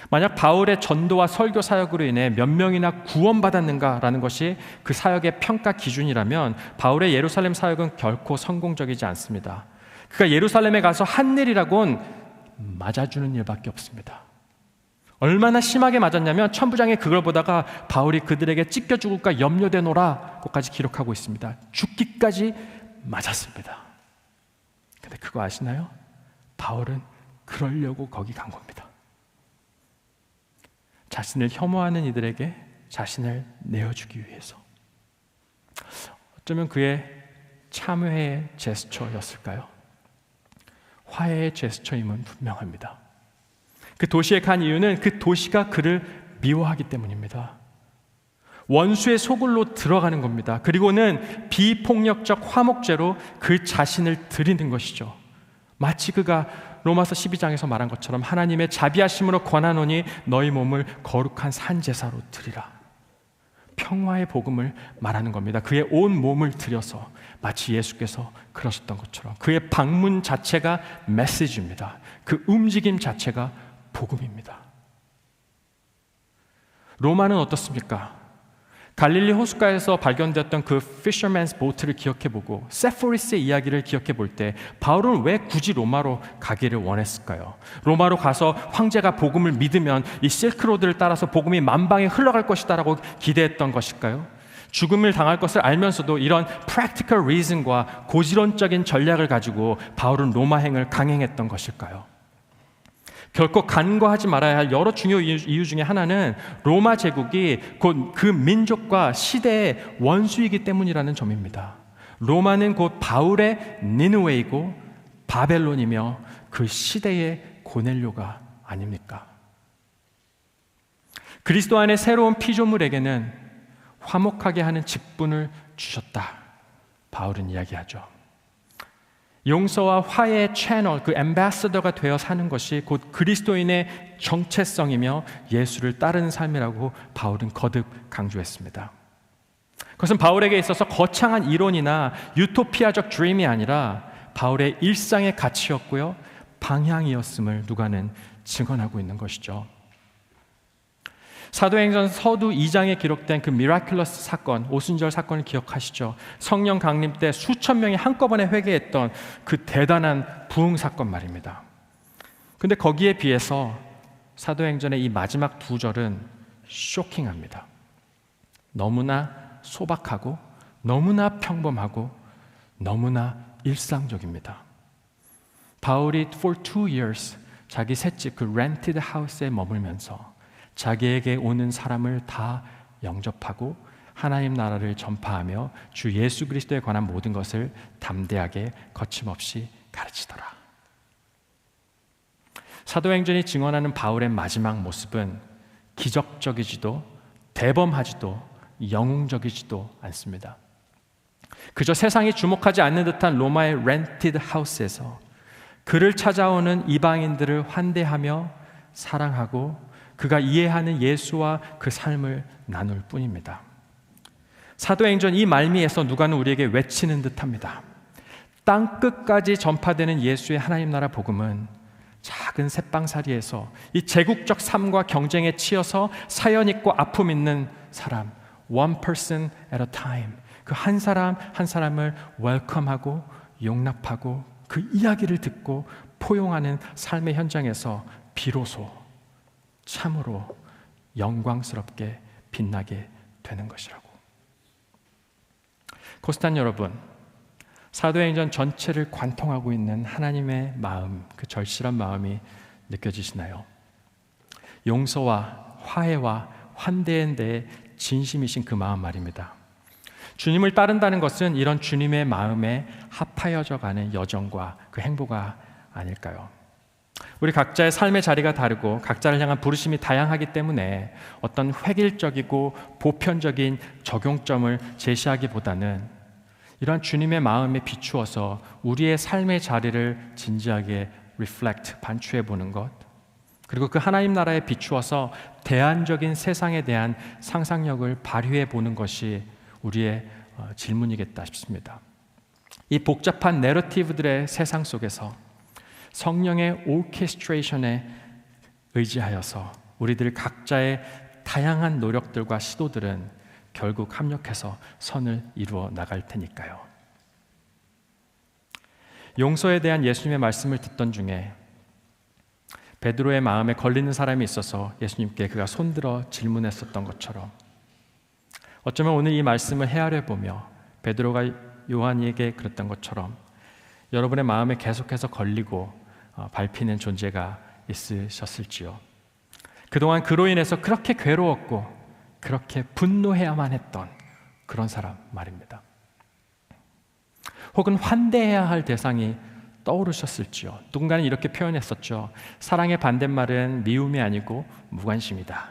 S1: 만약 바울의 전도와 설교 사역으로 인해 몇 명이나 구원받았는가라는 것이 그 사역의 평가 기준이라면 바울의 예루살렘 사역은 결코 성공적이지 않습니다. 그가 예루살렘에 가서 한 일이라곤 맞아주는 일밖에 없습니다. 얼마나 심하게 맞았냐면 천부장이 그걸 보다가 바울이 그들에게 찢겨 죽을까 염려되노라고까지 기록하고 있습니다. 죽기까지 맞았습니다. 근데 그거 아시나요? 바울은 그러려고 거기 간 겁니다. 자신을 혐오하는 이들에게 자신을 내어주기 위해서. 어쩌면 그의 참회의 제스처였을까요? 화해의 제스처임은 분명합니다. 그 도시에 간 이유는 그 도시가 그를 미워하기 때문입니다. 원수의 소굴로 들어가는 겁니다. 그리고는 비폭력적 화목제로 그 자신을 드리는 것이죠. 마치 그가 로마서 12장에서 말한 것처럼 하나님의 자비하심으로 권하노니 너희 몸을 거룩한 산제사로 드리라. 평화의 복음을 말하는 겁니다. 그의 온 몸을 들여서 마치 예수께서 그러셨던 것처럼 그의 방문 자체가 메시지입니다. 그 움직임 자체가 복음입니다. 로마는 어떻습니까? 갈릴리 호숫가에서 발견되었던 그 fisherman's boat를 기억해보고 세포리스의 이야기를 기억해볼 때 바울은 왜 굳이 로마로 가기를 원했을까요? 로마로 가서 황제가 복음을 믿으면 이 실크로드를 따라서 복음이 만방에 흘러갈 것이다 라고 기대했던 것일까요? 죽음을 당할 것을 알면서도 이런 practical reason과 고지론적인 전략을 가지고 바울은 로마행을 강행했던 것일까요? 결코 간과하지 말아야 할 여러 중요 이유 중에 하나는 로마 제국이 곧 그 민족과 시대의 원수이기 때문이라는 점입니다. 로마는 곧 바울의 니느웨이고 바벨론이며 그 시대의 고넬료가 아닙니까? 그리스도 안에 새로운 피조물에게는 화목하게 하는 직분을 주셨다. 바울은 이야기하죠. 용서와 화해의 채널, 그 앰바서더가 되어 사는 것이 곧 그리스도인의 정체성이며 예수를 따르는 삶이라고 바울은 거듭 강조했습니다. 그것은 바울에게 있어서 거창한 이론이나 유토피아적 드림이 아니라 바울의 일상의 가치였고요, 방향이었음을 누가는 증언하고 있는 것이죠. 사도행전 서두 2장에 기록된 그 미라큘러스 사건, 오순절 사건을 기억하시죠? 성령 강림 때 수천 명이 한꺼번에 회개했던 그 대단한 부흥 사건 말입니다. 근데 거기에 비해서 사도행전의 이 마지막 두 절은 쇼킹합니다. 너무나 소박하고 너무나 평범하고 너무나 일상적입니다. 바울이 for 2 years 자기 셋집 그 rented house에 머물면서 자기에게 오는 사람을 다 영접하고 하나님 나라를 전파하며 주 예수 그리스도에 관한 모든 것을 담대하게 거침없이 가르치더라. 사도행전이 증언하는 바울의 마지막 모습은 기적적이지도 대범하지도 영웅적이지도 않습니다. 그저 세상이 주목하지 않는 듯한 로마의 렌티드 하우스에서 그를 찾아오는 이방인들을 환대하며 사랑하고 그가 이해하는 예수와 그 삶을 나눌 뿐입니다. 사도행전 이 말미에서 누가는 우리에게 외치는 듯합니다. 땅 끝까지 전파되는 예수의 하나님 나라 복음은 작은 새빵살이에서 이 제국적 삶과 경쟁에 치여서 사연 있고 아픔 있는 사람, one person at a time, 그 한 사람 한 사람을 웰컴하고 용납하고 그 이야기를 듣고 포용하는 삶의 현장에서 비로소 참으로 영광스럽게 빛나게 되는 것이라고. 코스탄 여러분, 사도행전 전체를 관통하고 있는 하나님의 마음, 그 절실한 마음이 느껴지시나요? 용서와 화해와 환대에 대해 진심이신 그 마음 말입니다. 주님을 따른다는 것은 이런 주님의 마음에 합하여져 가는 여정과 그 행보가 아닐까요? 우리 각자의 삶의 자리가 다르고 각자를 향한 부르심이 다양하기 때문에 어떤 획일적이고 보편적인 적용점을 제시하기보다는 이러한 주님의 마음에 비추어서 우리의 삶의 자리를 진지하게 reflect, 반추해 보는 것, 그리고 그 하나님 나라에 비추어서 대안적인 세상에 대한 상상력을 발휘해 보는 것이 우리의 질문이겠다 싶습니다. 이 복잡한 내러티브들의 세상 속에서 성령의 오케스트레이션에 의지하여서 우리들 각자의 다양한 노력들과 시도들은 결국 합력해서 선을 이루어 나갈 테니까요. 용서에 대한 예수님의 말씀을 듣던 중에 베드로의 마음에 걸리는 사람이 있어서 예수님께 그가 손들어 질문했었던 것처럼 어쩌면 오늘 이 말씀을 헤아려 보며 베드로가 요한에게 그랬던 것처럼 여러분의 마음에 계속해서 걸리고 밟히는 존재가 있으셨을지요. 그동안 그로 인해서 그렇게 괴로웠고 그렇게 분노해야만 했던 그런 사람 말입니다. 혹은 환대해야 할 대상이 떠오르셨을지요? 누군가는 이렇게 표현했었죠. 사랑의 반대말은 미움이 아니고 무관심이다.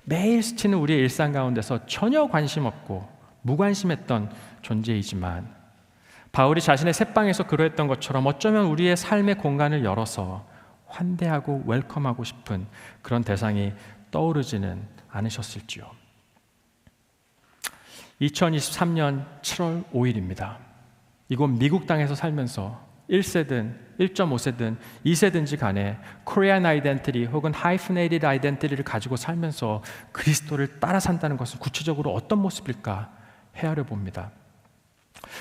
S1: 매일 스치는 우리의 일상 가운데서 전혀 관심 없고 무관심했던 존재이지만 바울이 자신의 새방에서 그러했던 것처럼 어쩌면 우리의 삶의 공간을 열어서 환대하고 웰컴하고 싶은 그런 대상이 떠오르지는 않으셨을지요. 2023년 7월 5일입니다. 이곳 미국 땅에서 살면서 1세든 1.5세든 2세든지 간에 Korean Identity 혹은 Hyphenated Identity를 가지고 살면서 그리스도를 따라 산다는 것은 구체적으로 어떤 모습일까 헤아려 봅니다.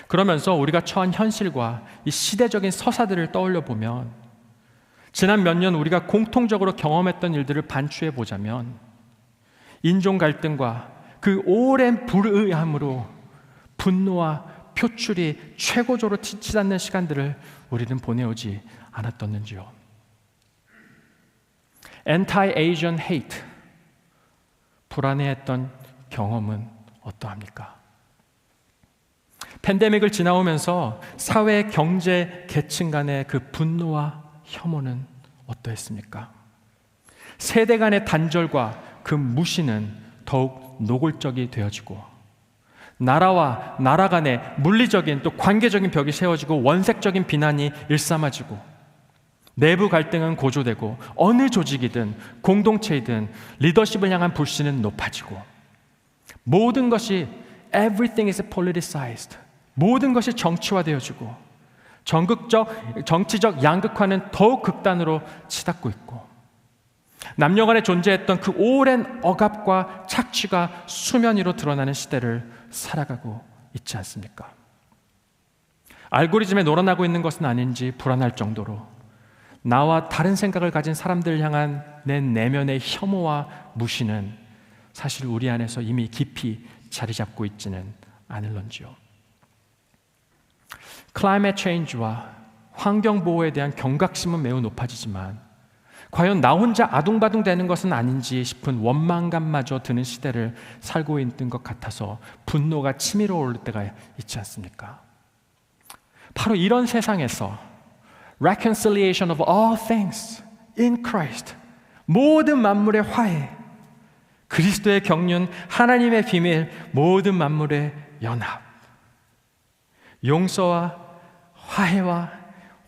S1: 그러면서 우리가 처한 현실과 이 시대적인 서사들을 떠올려 보면 지난 몇 년 우리가 공통적으로 경험했던 일들을 반추해 보자면 인종 갈등과 그 오랜 불의함으로 분노와 표출이 최고조로 치닫는 시간들을 우리는 보내오지 않았었는지요. Anti-Asian hate, 불안해했던 경험은 어떠합니까? 팬데믹을 지나오면서 사회, 경제, 계층 간의 그 분노와 혐오는 어떠했습니까? 세대 간의 단절과 그 무시는 더욱 노골적이 되어지고 나라와 나라 간의 물리적인 또 관계적인 벽이 세워지고 원색적인 비난이 일삼아지고 내부 갈등은 고조되고 어느 조직이든 공동체이든 리더십을 향한 불신은 높아지고 모든 것이 everything is politicized. 모든 것이 정치화되어지고 정치적 양극화는 더욱 극단으로 치닫고 있고 남녀 간에 존재했던 그 오랜 억압과 착취가 수면 위로 드러나는 시대를 살아가고 있지 않습니까? 알고리즘에 놀아나고 있는 것은 아닌지 불안할 정도로 나와 다른 생각을 가진 사람들을 향한 내 내면의 혐오와 무시는 사실 우리 안에서 이미 깊이 자리 잡고 있지는 않을런지요. 클라이밋 체인지와 환경보호에 대한 경각심은 매우 높아지지만 과연 나 혼자 아둥바둥 되는 것은 아닌지 싶은 원망감마저 드는 시대를 살고 있는 것 같아서 분노가 치밀어 오를 때가 있지 않습니까? 바로 이런 세상에서 reconciliation of all things in Christ, 모든 만물의 화해, 그리스도의 경륜, 하나님의 비밀, 모든 만물의 연합, 용서와 화해와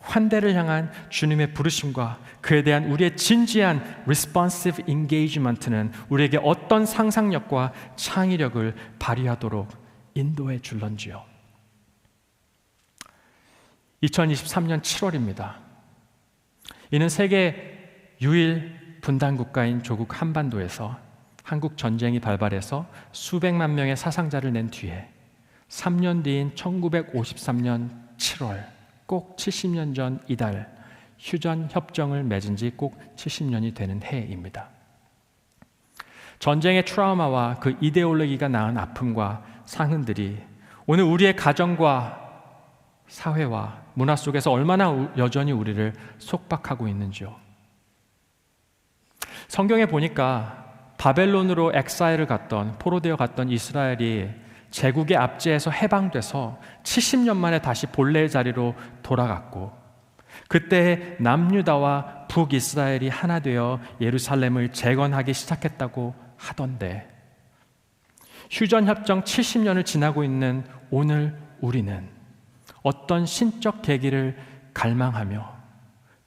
S1: 환대를 향한 주님의 부르심과 그에 대한 우리의 진지한 responsive engagement는 우리에게 어떤 상상력과 창의력을 발휘하도록 인도해 줄런지요. 2023년 7월입니다. 이는 세계 유일 분단 국가인 조국 한반도에서 한국 전쟁이 발발해서 수백만 명의 사상자를 낸 뒤에 3년 뒤인 1953년 7월 꼭 70년 전 이달 휴전 협정을 맺은 지 꼭 70년이 되는 해입니다. 전쟁의 트라우마와 그 이데올로기가 낳은 아픔과 상흔들이 오늘 우리의 가정과 사회와 문화 속에서 얼마나 여전히 우리를 속박하고 있는지요. 성경에 보니까 바벨론으로 엑사일을 갔던, 포로되어 갔던 이스라엘이 제국의 압제에서 해방돼서 70년 만에 다시 본래의 자리로 돌아갔고 그때 남유다와 북이스라엘이 하나 되어 예루살렘을 재건하기 시작했다고 하던데 휴전협정 70년을 지나고 있는 오늘 우리는 어떤 신적 계기를 갈망하며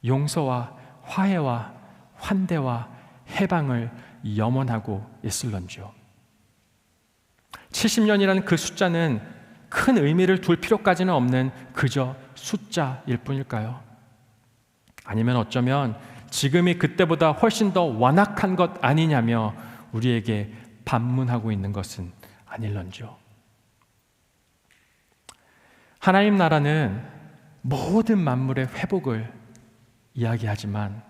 S1: 용서와 화해와 환대와 해방을 염원하고 있을런지요. 70년이라는 그 숫자는 큰 의미를 둘 필요까지는 없는 그저 숫자일 뿐일까요? 아니면 어쩌면 지금이 그때보다 훨씬 더 완악한 것 아니냐며 우리에게 반문하고 있는 것은 아닐런지요. 하나님 나라는 모든 만물의 회복을 이야기하지만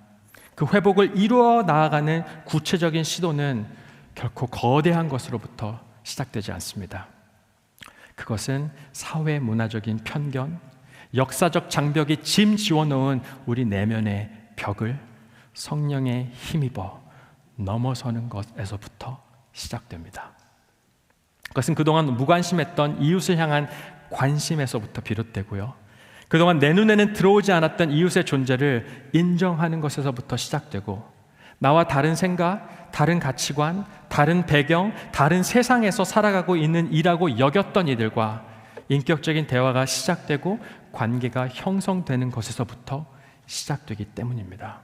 S1: 그 회복을 이루어 나아가는 구체적인 시도는 결코 거대한 것으로부터 시작되지 않습니다. 그것은 사회 문화적인 편견, 역사적 장벽이 짐 지워놓은 우리 내면의 벽을 성령에 힘입어 넘어서는 것에서부터 시작됩니다. 그것은 그동안 무관심했던 이웃을 향한 관심에서부터 비롯되고요. 그동안 내 눈에는 들어오지 않았던 이웃의 존재를 인정하는 것에서부터 시작되고, 나와 다른 생각, 다른 가치관, 다른 배경, 다른 세상에서 살아가고 있는 이라고 여겼던 이들과 인격적인 대화가 시작되고 관계가 형성되는 것에서부터 시작되기 때문입니다.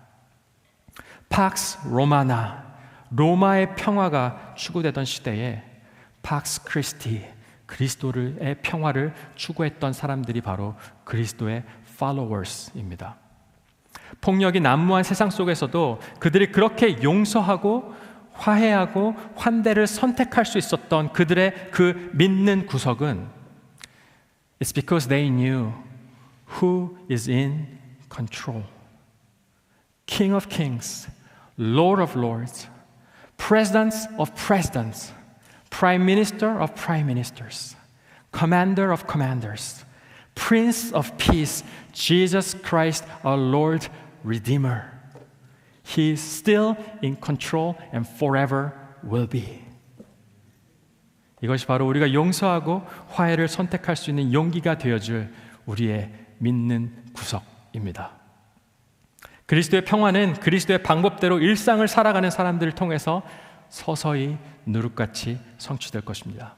S1: 팍스 로마나, 로마의 평화가 추구되던 시대에 팍스 크리스티, 그리스도의 평화를 추구했던 사람들이 바로 그리스도의 followers입니다. 폭력이 난무한 세상 속에서도 그들이 그렇게 용서하고 화해하고 환대를 선택할 수 있었던 그들의 그 믿는 구석은 It's because they knew who is in control. King of kings, Lord of lords, President of presidents, Prime Minister of prime ministers, Commander of commanders, Prince of peace, Jesus Christ our Lord Redeemer. He is still in control and forever will be. 이것이 바로 우리가 용서하고 화해를 선택할 수 있는 용기가 되어줄 우리의 믿는 구석입니다. 그리스도의 평화는 그리스도의 방법대로 일상을 살아가는 사람들을 통해서 서서히 누룩같이 성취될 것입니다.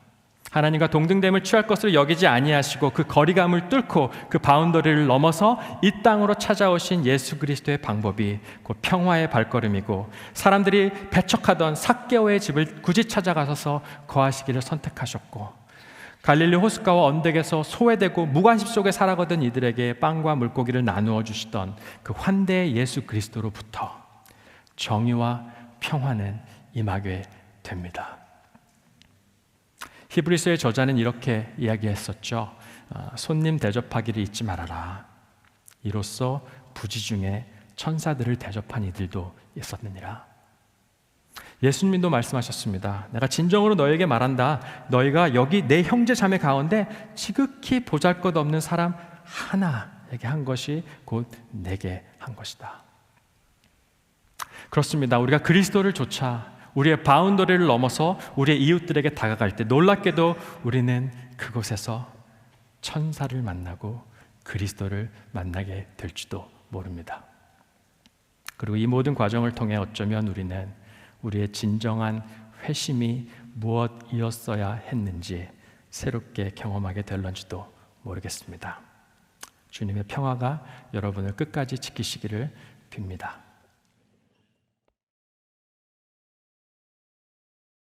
S1: 하나님과 동등됨을 취할 것으로 여기지 아니하시고 그 거리감을 뚫고 그 바운더리를 넘어서 이 땅으로 찾아오신 예수 그리스도의 방법이 곧 평화의 발걸음이고, 사람들이 배척하던 삭개오의 집을 굳이 찾아가셔서 거하시기를 선택하셨고, 갈릴리 호숫가와 언덕에서 소외되고 무관심 속에 살아가던 이들에게 빵과 물고기를 나누어 주시던 그 환대의 예수 그리스도로부터 정의와 평화는 임하게 됩니다. 히브리서의 저자는 이렇게 이야기했었죠. 손님 대접하기를 잊지 말아라. 이로써 부지 중에 천사들을 대접한 이들도 있었느니라. 예수님도 말씀하셨습니다. 내가 진정으로 너에게 말한다. 너희가 여기 내 형제 자매 가운데 지극히 보잘것없는 사람 하나에게 한 것이 곧 내게 한 것이다. 그렇습니다. 우리가 그리스도를 좇아 우리의 바운더리를 넘어서 우리의 이웃들에게 다가갈 때 놀랍게도 우리는 그곳에서 천사를 만나고 그리스도를 만나게 될지도 모릅니다. 그리고 이 모든 과정을 통해 어쩌면 우리는 우리의 진정한 회심이 무엇이었어야 했는지 새롭게 경험하게 될런지도 모르겠습니다. 주님의 평화가 여러분을 끝까지 지키시기를 빕니다.